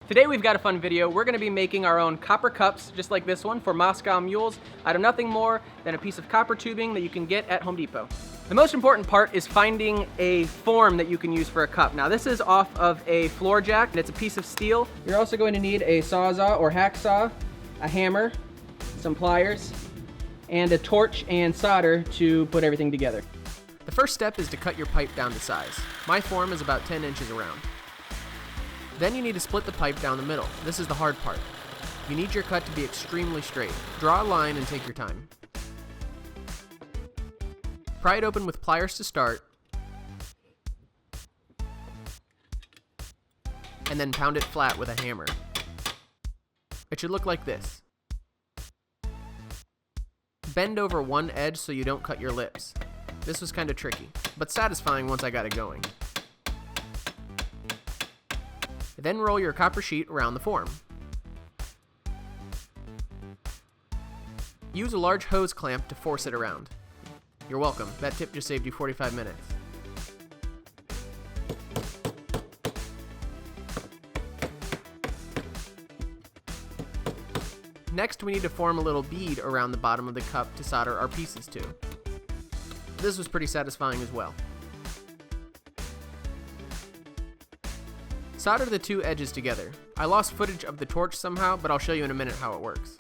Today we've got a fun video. We're going to be making our own copper cups, just like this one, for Moscow Mules, out of nothing more than a piece of copper tubing that you can get at Home Depot. The most important part is finding a form that you can use for a cup. Now this is off of a floor jack, and it's a piece of steel. You're also going to need a sawzall or hacksaw, a hammer, some pliers, and a torch and solder to put everything together. The first step is to cut your pipe down to size. My form is about 10 inches around. Then you need to split the pipe down the middle. This is the hard part. You need your cut to be extremely straight. Draw a line and take your time. Pry it open with pliers to start, and then pound it flat with a hammer. It should look like this. Bend over one edge so you don't cut your lips. This was kind of tricky, but satisfying once I got it going. Then roll your copper sheet around the form. Use a large hose clamp to force it around. You're welcome. That tip just saved you 45 minutes. Next, we need to form a little bead around the bottom of the cup to solder our pieces to. This was pretty satisfying as well. Solder the two edges together. I lost footage of the torch somehow, but I'll show you in a minute how it works.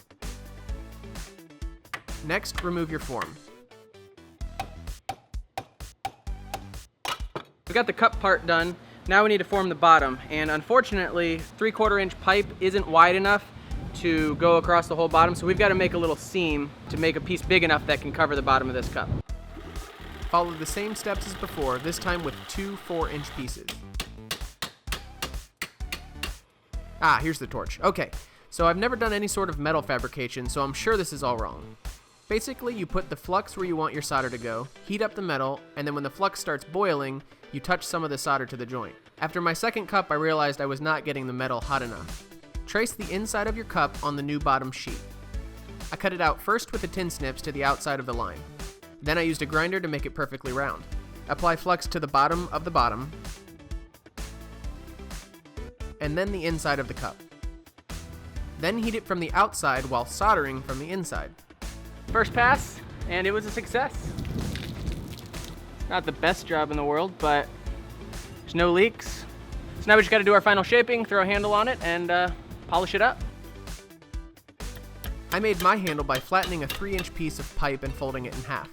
Next, remove your form. We got the cup part done. Now we need to form the bottom, and unfortunately 3/4 inch pipe isn't wide enough to go across the whole bottom, so we've got to make a little seam to make a piece big enough that can cover the bottom of this cup. Follow the same steps as before, this time with two 4-inch pieces. Here's the torch. Okay, so I've never done any sort of metal fabrication, so I'm sure this is all wrong. Basically, you put the flux where you want your solder to go, heat up the metal, and then when the flux starts boiling, you touch some of the solder to the joint. After my second cup, I realized I was not getting the metal hot enough. Trace the inside of your cup on the new bottom sheet. I cut it out first with the tin snips to the outside of the line. Then I used a grinder to make it perfectly round. Apply flux to the bottom of the bottom, and then the inside of the cup. Then heat it from the outside while soldering from the inside. First pass, and it was a success. Not the best job in the world, but there's no leaks. So now we just gotta do our final shaping, throw a handle on it, and polish it up. I made my handle by flattening a 3-inch piece of pipe and folding it in half.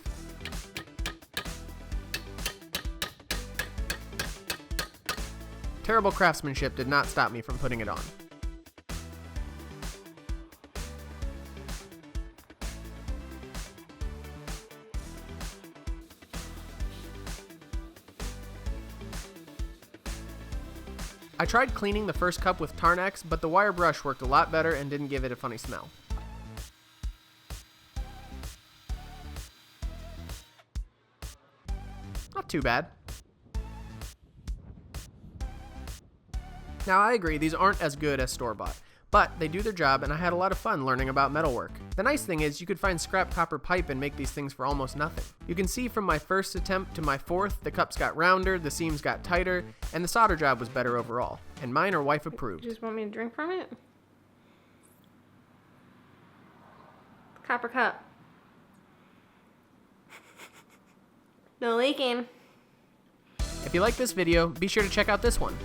Terrible craftsmanship did not stop me from putting it on. I tried cleaning the first cup with Tarnex, but the wire brush worked a lot better and didn't give it a funny smell. Not too bad. Now I agree, these aren't as good as store-bought, but they do their job and I had a lot of fun learning about metalwork. The nice thing is you could find scrap copper pipe and make these things for almost nothing. You can see from my first attempt to my fourth, the cups got rounder, the seams got tighter, and the solder job was better overall. And mine are wife approved. You just want me to drink from it? Copper cup. No leaking. If you like this video, be sure to check out this one.